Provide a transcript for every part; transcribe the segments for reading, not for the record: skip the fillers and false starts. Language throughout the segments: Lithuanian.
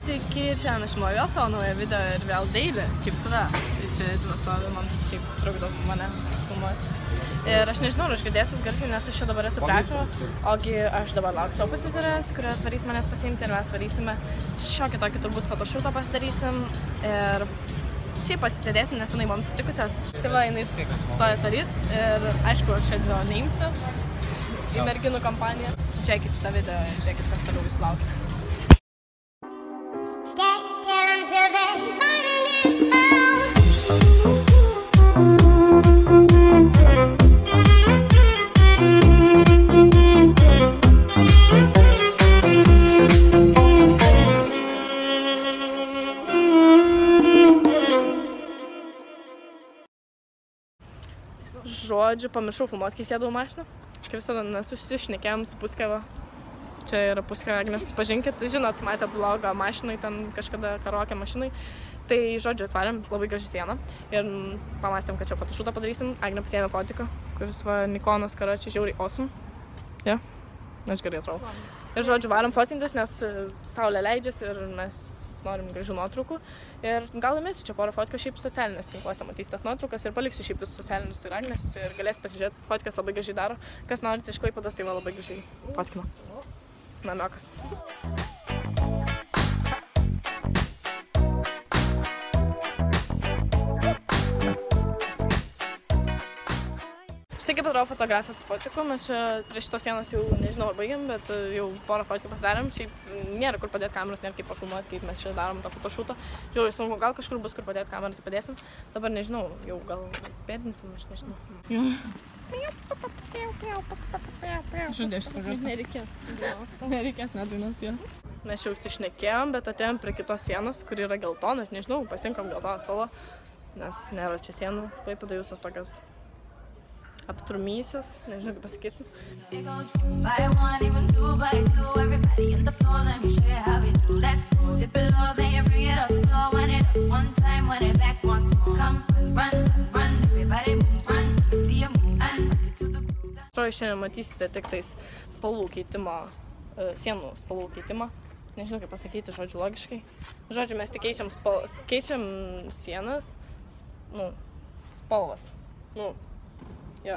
Sveiki ir šiandien aš vėl savo naują video ir vėl daily, kaip visada. Čia Dinas stovi, man šiaip trukdo mane filmuoti. Ir aš nežinau, ar aš girdėsiu garsiai, nes aš čia dabar esu prekro, ogi aš dabar lauksiu savo pusseserės, kurie atvarys manęs pasiimti ir mes varysime šiokį tokį turbūt photoshootą pasidarysim. Ir šiaip pasisėdėsim, nes jinai man sutikusios. Tai va, jinai to darys ir aišku, aš čia video neimsiu į merginų kompaniją. Žiūrėkit šitą video ir žiūrėkit, kas toliau jūsų laukia. Žodžiu, pamiršau filmuoti, kai sėdau mašiną. Kaip visada nesusišnekėjom su Puskeva. Čia yra Puskeva, jeigu nesusipažinkit. Žinot, matė vlogą mašinai, ten kažkada karaoke mašinai. Tai, žodžiu, atvarėm labai graži sieną. Ir pamastėm, kad čia photoshootą padarysim. Agnė pasiėmė fotiką, kuris va Nikonas, karočiui, žiauriai awesome. Ja, aš gerai atrodo. Ir, žodžiu, varom fotintis, nes saulė leidžiasi ir mes norim gražių nuotraukų. Ir gal įmėsiu čia porą fotkų šiaip socialinės tinkluose, matys tas nuotraukas ir paliksiu šiaip visus socialinius ir Agnės ir galės pasižiūrėti, fotkas labai gražiai daro. Kas norit iš Klaipėdos, tai va labai gražiai fotkino. Namiokas. Štai kaip atrodo fotografija su fotku, mes čia prie šitos sienos jau nežinau ar baigiam, bet jau porą fotkų pasidarėm. Šiaip nėra kur padėti kameros, nėra kaip pafilmuoti, kaip mes čia darom tą photoshootą. Žiauriai sunku, gal kažkur bus kur padėti kamerą, tai padėsim. Dabar nežinau, jau gal pėdinsim, aš nežinau. Žodė šitą garsą. Nereikės nedainos jo. Mes jau užsišnekėjom, bet atėjom prie kitos sienos, kur yra geltona, aš nežinau, pasirinkom geltoną spalvą, nes nėra čia sienų, Klaipėdoje visos tokios aptrumysios, nežinau kaip pasakyti. Šiandien matysite tik tais spalvų keitimo, sienų spalvų keitimą. Nežinau kaip pasakyti, žodžiu, logiškai. Žodžiu, mes tik keičiam sienas, spalvas. Jo.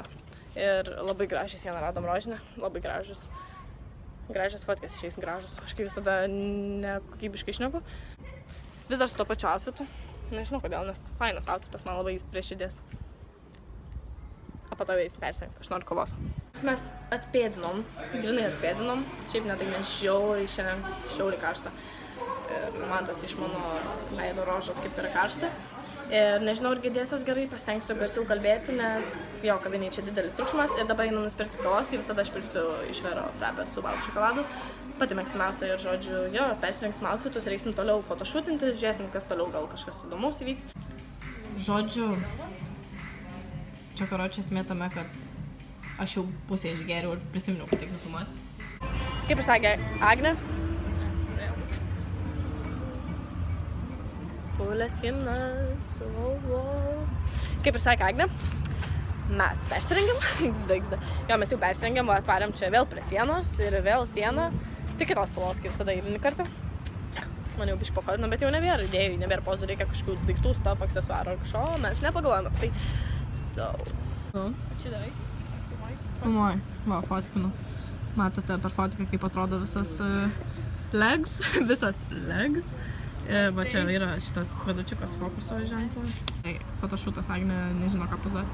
Ir labai gražią sieną radom rožinę, labai gražios fotkas išeis gražus. Aš kaip visada nekokybiškai šneku. Vis dar su to pačiu outfitu. Nežinau kodėl, nes fainas outfitas, man labai jis prie širdies. Po to jais persirengti, aš noriu kovos. Mes atpėdinom, grinai atpėdinom. Šiaip netai nes žiauriai karšta. Ir man tas iš mano veido rožos kaip yra karšta. Ir nežinau, ar girdėsiuos gerai, pasitengsiu garsiau kalbėti, nes jo, kaviniai čia didelis triukšmas. Ir dabar einam nusipirkti kavos, kaip visada aš pirksiu iš Vero frapę su baltu šokoladu. Pati mėgstamiausia ir žodžiu, jo, persirengsim outfitus, reisim toliau photoshootinti, žiūrėsim, kas toliau, gal kažkas įdomaus įvyks. Žodžiu, čia karočią esmė tame, kad aš jau pusę išgeriau ir prisiminiau, kad taip nufilmuoti. Kaip ir sakė Agnė, Fulės himnas, kaip ir sakė Agnė, mes persirengiam, XD. Jo, mes jau persirengiam, atvarėm čia vėl prie sienos ir vėl sieną. Tik kitos spalvos, kaip visada eilinį kartą. Man jau biškai pafotinam, bet jau nebėra idėjų, nebėra pozų, reikia kažkokių daiktų, stuff, aksesuarų ar kažko, mes nepagalvojame. Tai, Čia darai? Filmuoju. Va, fotkinu. Matote per fotką, kaip atrodo visas legs. Va čia yra šitas kvadučiukas fokuso ženklas. Photoshootas Agnė nežino ką pozuoti.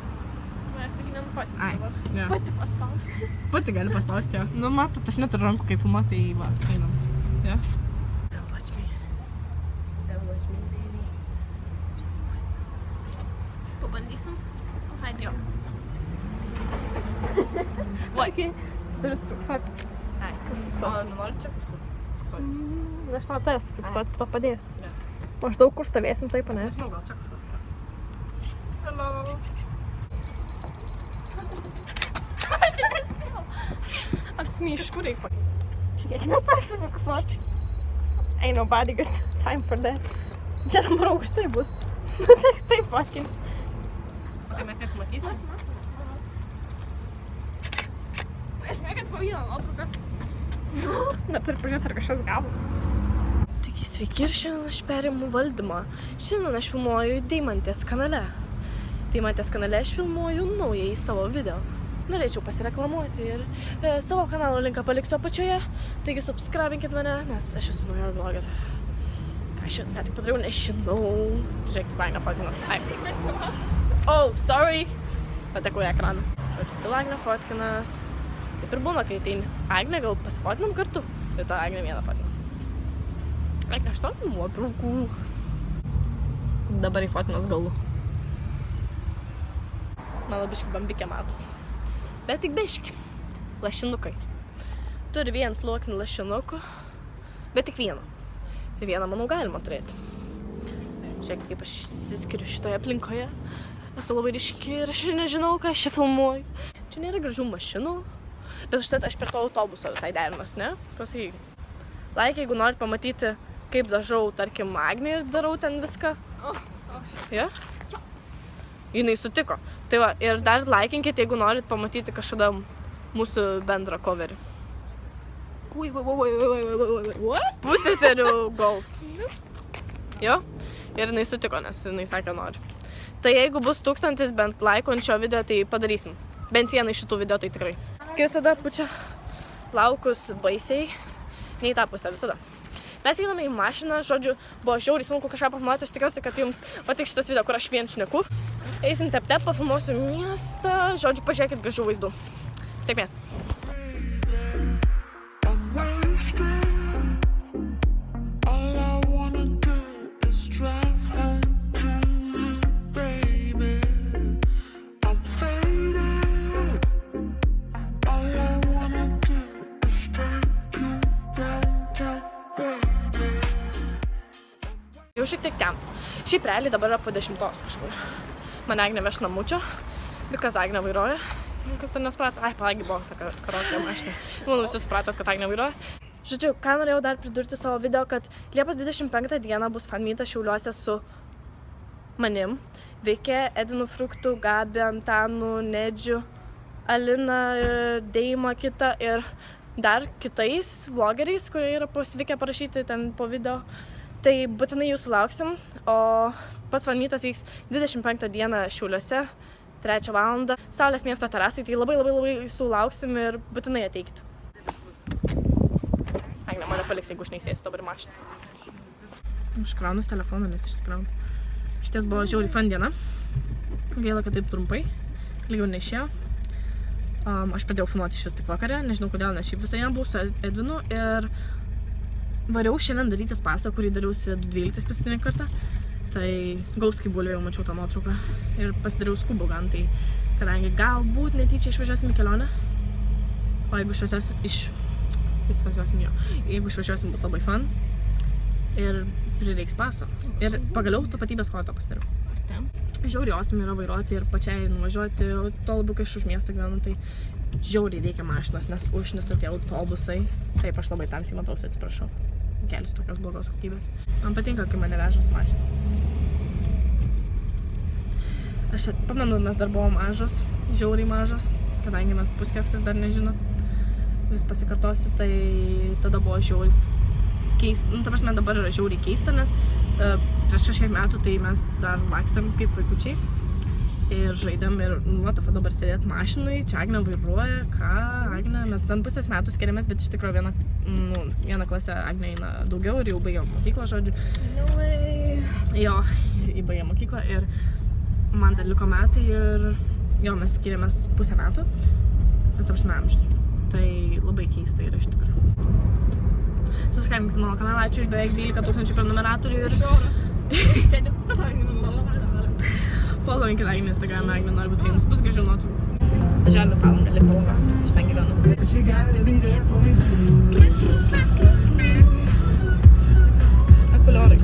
Mes tik nenufotinsim dabar. Pati paspausti. Pati gali paspausti, jo. Nu, matot, aš neturiu rankų kaip filmuoti, tai va, einam. Jo. Don't watch me. Don't watch me, baby. Pabandysim? Haidė. Jo. Ok. Tu turi sufiksuoti. Ai, fiksuoti. O, nori čia kažkur? Aš tau tai sufiksuoti, po to padėsiu. Maždaug kur stovėsim taip, ne? Nežinau, gal čia kažkur. Hello. Aš tik nespėjau. Apsimyš, kur reikia? Kiek mes tą sufiksuoti? Ain't nobody got time for that. Čia dabar aukštai bus. Nu, taip fucking. Tai mes nesimatysim? Esmė, kad po vieną nuotrauką. Bet turi pažiūrėti, ar kažkas gavus. Sveiki ir šiandien aš perimu valdymą. Šiandien aš filmuoju Deimantės kanale. Deimantės kanale aš filmuoju naująjį savo video. Norėčiau pasireklamuoti ir savo kanalo linką paliksiu apačioje. Taigi subscribinkit mane, nes aš esu nauja vlogerė. Ką aš ką tik padariau, nežinau. Žiūrėkit, Agnė fotkinas. Oh, sorry. Patekau į ekraną. Still Agnė fotkinas. Taip ir būna, kai ateini. Agnė, gal pasifotinam kartu? Ir ta Agnė vieną fotkinas. Agnė, aš tokį nuotraukų. Dabar į fotinas galų. Man biški bambikė matus. Bet tik biški. Lašinukai. Turi vieną sluoksnį lašinukų. Bet tik vieną. Ir vieną, manau, galima turėti. Žiūrėkit, kaip aš išsiskiriu šitoje aplinkoje. Esu labai ryški ir aš nežinau, ką aš čia filmuoju. Čia nėra gražių mašinų. Bet užtat aš per to autobuso visai derinos, ne? Pasakyk. Like, jeigu norit pamatyti, kaip dažau, tarkim, Agnį ir darau ten viską. Ja? Jinai sutiko. Tai va, ir dar laikinkit, jeigu norit pamatyti kažkada mūsų bendrą coverį. Puseserių goals. Jo? Ir jinai sutiko, nes jinai sakė nori. Tai jeigu bus 1000 bent laikų ant šio video, tai padarysim. Bent vieną iš šitų video, tai tikrai. Kai visada pučia plaukus baisiai. Ne į tą pusę, visada. Mes einame į mašiną, žodžiu, buvo žiauriai sunku kažką pafilmuoti, aš tikiuosi, kad jums patiks šitas video, kur aš vien šneku. Eisim tep-tep, pafilmuosiu miestą, žodžiu, pažiūrėkit gražių vaizdų. Sėkmės. Jau šiek tiek temsta. Šiaip realiai dabar yra po 10 kažkur. Mane Agnė veš namučio, Bikas Agnė vairuoja. Kas dar nesuprato? Ai, palagi buvo ta karotė mašina. Manau, visi supratot, kad Agnė vairuoja. Žodžiu, ką norėjau dar pridurti savo video, kad Liepos 25 dieną bus fanmeetas Šiauliuose su manim. Veikia Edinu Fruktu, Gabi, Antanu, Nedžiu, Alina, Deima, kita ir dar kitais vlogeriais, kurie yra pasivykę parašyti ten po video. Tai būtinai jūsų lauksim, o pats fanmeetas vyks 25 dieną Šiauliuose, 3 valandą, Saulės miesto terasai, tai labai jūsų lauksim ir būtinai ateikit. Agnė mane paliks, jeigu aš neįsėsiu dabar į mašiną. Aš kraunus telefoną, nes išsikraunu. Šities buvo žiauriai fun diena. Gaila, kad taip trumpai, lygiau neišėjo. Aš pradėjau filmuoti iš vis tik vakarę, nežinau kodėl, nes šiaip visą dieną buvau su Edvinu ir variau šiandien darytis pasą, kurį dariausi 12 paskutinį kartą. Tai gauskiai bulvė, jau mačiau tą nuotrauką. Ir pasidariau skubų gan, tai kadangi galbūt netyčia išvažiuosim į kelionę. O jeigu išvažiuosim bus labai fun. Ir prireiks paso. Ir pagaliau tapatybės kortą pasidariau. Žiauriai osmi yra vairuoti ir pačiai nuvažiuoti, to labiau, kai aš už miesto gyvenu, tai žiauriai reikia mašinos, nes užnisa tie autobusai. Taip, aš labai tamsiai matausi, atsiprašau. Kelius tokios blogos kokybės. Man patinka, kai mane veža su mašina. Aš pamenu, mes dar buvom mažos, žiauriai mažos, kadangi mes puskės, kas dar nežino. Vis pasikartosiu, tai tada buvo žiauriai keista. Nu, ta prasme, dabar yra žiauriai keista, nes prieš kažkiek metų tai mes dar lakstėm kaip vaikučiai. Ir žaidėm ir, nuotafa dabar sėdėt mašinui, čia Agnė vairuoja, ką Agnė, mes ant pusės metų skiriamės, bet iš tikrųjų vieną klasę Agnė eina daugiau ir jau baigė mokyklą, žodžiu. No way! Jo, baigė mokyklą ir man dar liko metai ir jo, mes skiriamės pusę metų, ta prasme amžius. Tai labai keista yra iš tikrųjų. Subscribinkit mano kanalą, ačiū iš beveik 12 000 prenumeratorių ir... Sėdė, Following Agnė Instagram'e, Agnė nori būti vienus, bus gražių nuotraukų. Važiuojame Palangą, link Palangos, nes aš ten gyvenu. Akuliorai.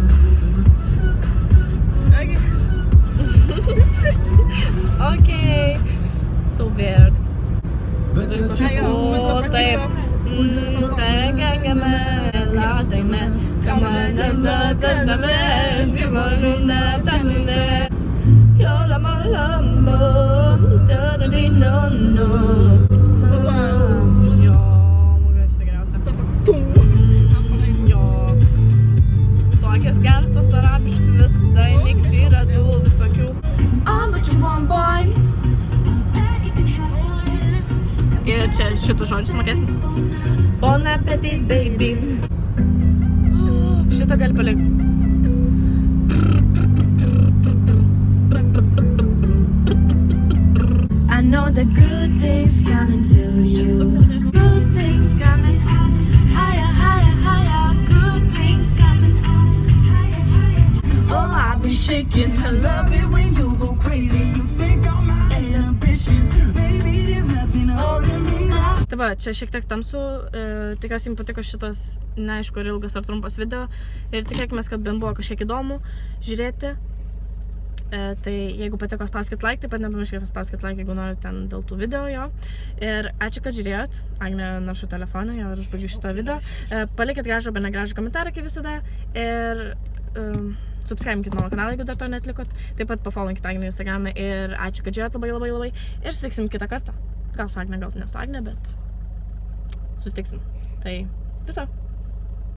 Okay. So weird. O, taip. šitų žodžius mokėsim. Bon appetit, baby. Šitą gali palikti. I know the good things coming to you. Good things coming higher, higher, higher. Good things coming higher, higher. Oh, I've been shaking. I love it when you go crazy. You take all my ambitions. Baby, there's nothing holding me down. Tai va, čia šiek tiek tamsu. Tikiuosi jums patiko šitas, neaišku, ar ilgas ar trumpas video. Ir tikėkime, kad bent buvo kažkiek įdomu žiūrėti. Tai jeigu patiko, spauskit like, taip pat nepamirškite spauskit like, jeigu norite ten dėl tų video jo. Ir ačiū, kad žiūrėjot. Agnė naršo telefoną, jau ir užbaigiu šitą video. Palikit gražų arba negražų komentarą, kaip visada. Ir subscribinkit mano kanalą, jeigu dar to neatlikot. Taip pat pafollowinkit Agnę Instagram'e. Ir ačiū, kad žiūrėjot labai, labai, labai. Ir susitiksim kitą kartą. Gal su Agne, gal ne su Agne, bet susitiksim. Tai viso.